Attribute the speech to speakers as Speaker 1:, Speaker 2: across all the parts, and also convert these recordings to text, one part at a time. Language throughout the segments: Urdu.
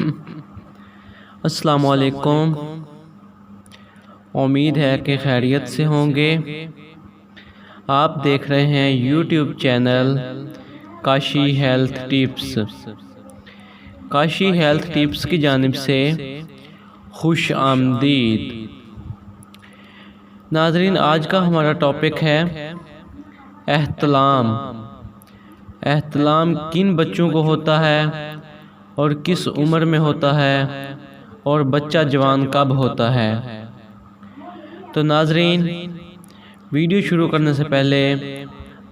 Speaker 1: السلام علیکم، امید ہے کہ خیریت سے ہوں گے۔ آپ دیکھ رہے ہیں YouTube channel Kashi health tips. Kashi health tips کی جانب سے خوش آمدید۔ ناظرین، آج کا ہمارا ٹاپک ہے احتلام۔ احتلام کن بچوں کو ہوتا ہے اور کس عمر میں ہوتا ہے اور بچہ جوان کب ہوتا ہے؟ تو ناظرین، ویڈیو شروع کرنے سے پہلے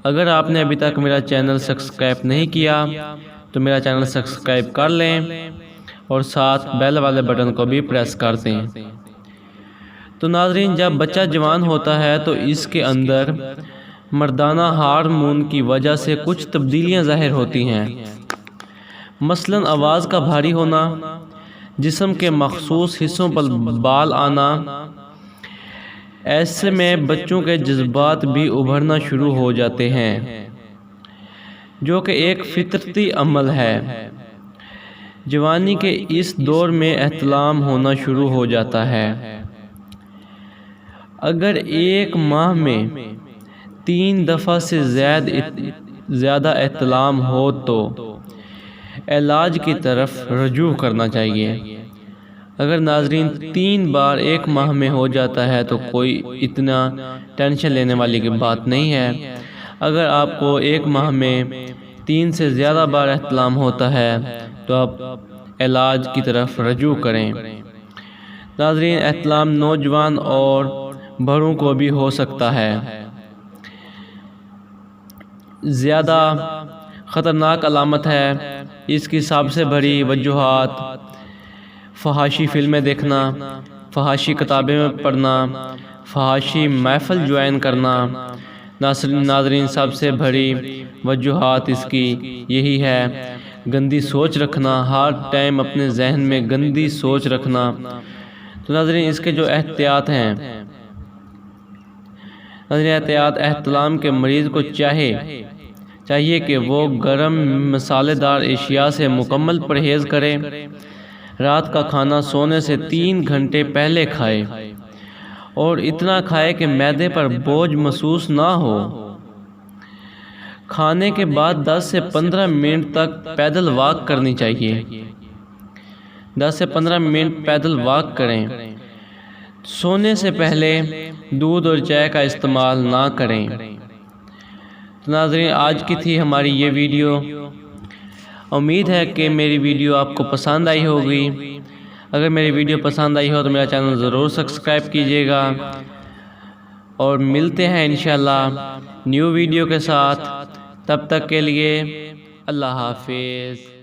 Speaker 1: اگر آپ نے ابھی تک میرا چینل سبسکرائب نہیں کیا تو میرا چینل سبسکرائب کر لیں اور ساتھ بیل والے بٹن کو بھی پریس کر دیں۔ تو ناظرین، جب بچہ جوان ہوتا ہے تو اس کے اندر مردانہ ہارمون کی وجہ سے کچھ تبدیلیاں ظاہر ہوتی ہیں، مثلاً آواز کا بھاری ہونا، جسم کے مخصوص حصوں پر بال آنا۔ ایسے میں بچوں کے جذبات بھی ابھرنا شروع ہو جاتے ہیں، جو کہ ایک فطرتی عمل ہے۔ جوانی کے اس دور میں احتلام ہونا شروع ہو جاتا ہے۔ اگر ایک ماہ میں 3 دفعہ سے زیادہ احتلام ہو تو علاج کی طرف رجوع کرنا چاہیے۔ اگر ناظرین 3 بار ایک ماہ میں ہو جاتا ہے تو کوئی اتنا ٹینشن لینے والی کی بات نہیں ہے۔ اگر آپ کو ایک ماہ میں 3 سے زیادہ بار احتلام ہوتا ہے تو آپ علاج کی طرف رجوع کریں۔ ناظرین، احتلام نوجوان اور بڑوں کو بھی ہو سکتا ہے۔ زیادہ خطرناک علامت ہے۔ اس کی سب سے بڑی وجوہات فحاشی فلمیں دیکھنا، فحاشی کتابیں پڑھنا، فحاشی محفل جوائن کرنا۔ ناظرین، سب سے بڑی وجوہات اس کی یہی ہے، گندی سوچ رکھنا، ہر ٹائم اپنے ذہن میں گندی سوچ رکھنا۔ تو ناظرین، اس کے جو احتیاط ہیں، احتلام کے مریض کو چاہیے کہ وہ گرم مسالے دار اشیاء سے مکمل پرہیز کرے۔ رات کا کھانا سونے سے 3 گھنٹے پہلے کھائے اور اتنا کھائے کہ معدے پر بوجھ محسوس نہ ہو۔ کھانے کے بعد 10 سے 15 منٹ تک پیدل واک کرنی چاہیے۔ 10 سے 15 منٹ پیدل واک کریں۔ سونے سے پہلے دودھ اور چائے کا استعمال نہ کریں۔ تو ناظرین، آج کی تھی ہماری یہ ویڈیو۔ امید ہے کہ میری ویڈیو آپ کو پسند آئی ہوگی۔ اگر میری ویڈیو پسند آئی ہو تو میرا چینل ضرور سبسکرائب کیجیے گا، اور ملتے ہیں انشاءاللہ نیو ویڈیو کے ساتھ۔ تب تک کے لیے اللہ حافظ۔